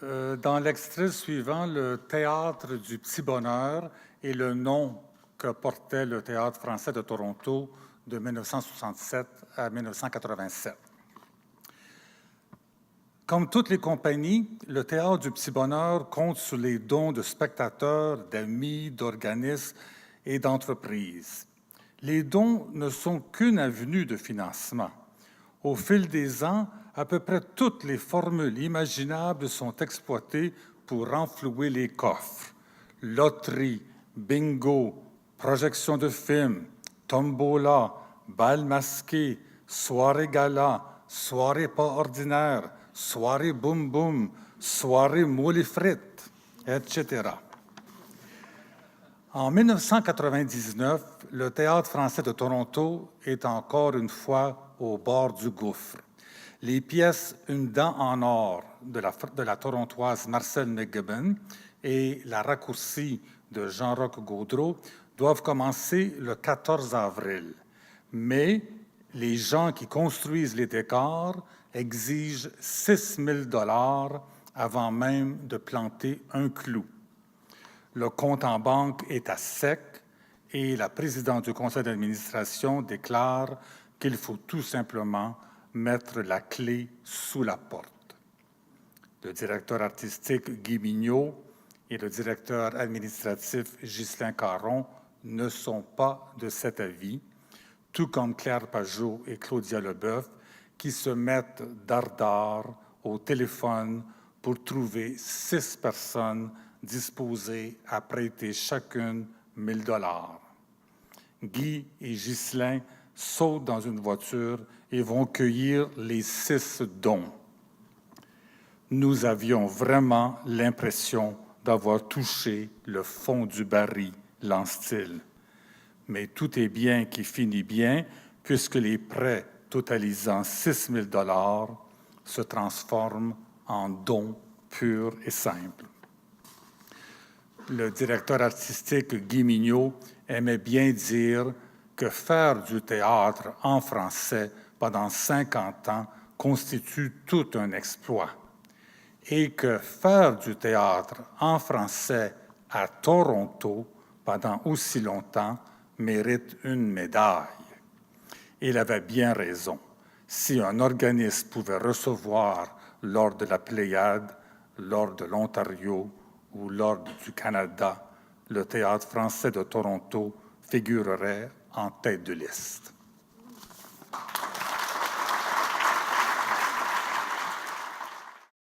Dans l'extrait suivant, le Théâtre du Petit Bonheur est le nom que portait le Théâtre français de Toronto de 1967 à 1987. Comme toutes les compagnies, le Théâtre du Petit Bonheur compte sur les dons de spectateurs, d'amis, d'organismes et d'entreprises. Les dons ne sont qu'une avenue de financement. Au fil des ans, à peu près toutes les formules imaginables sont exploitées pour renflouer les coffres. Loterie, bingo, projection de films, tombola, bal masqué, soirée gala, soirée pas ordinaire, soirée boum boum, soirée moules et frites, etc. En 1999, le Théâtre français de Toronto est encore une fois au bord du gouffre. Les pièces Une dent en or de la torontoise Marcelle McGibbon et La raccourcie de Jean-Roch Gaudreault doivent commencer le 14 avril. Mais les gens qui construisent les décors exigent 6 000 $ avant même de planter un clou. Le compte en banque est à sec et la présidente du conseil d'administration déclare qu'il faut tout simplement mettre la clé sous la porte. Le directeur artistique Guy Mignot et le directeur administratif Ghislain Caron ne sont pas de cet avis, tout comme Claire Pajot et Claudia Leboeuf, qui se mettent dardard au téléphone pour trouver 6 personnes disposées à prêter chacune 1 000 $. Guy et Ghislain sautent dans une voiture et vont cueillir les 6 dons. Nous avions vraiment l'impression d'avoir touché le fond du baril, lance-t-il. Mais tout est bien qui finit bien, puisque les prêts totalisant 6 000 $ se transforment en dons purs et simples. Le directeur artistique Guy Mignot aimait bien dire que faire du théâtre en français pendant 50 ans constitue tout un exploit et que faire du théâtre en français à Toronto pendant aussi longtemps mérite une médaille. Il avait bien raison. Si un organisme pouvait recevoir l'Ordre de la Pléiade, l'Ordre de l'Ontario ou l'Ordre du Canada, le Théâtre français de Toronto figurerait en tête de liste.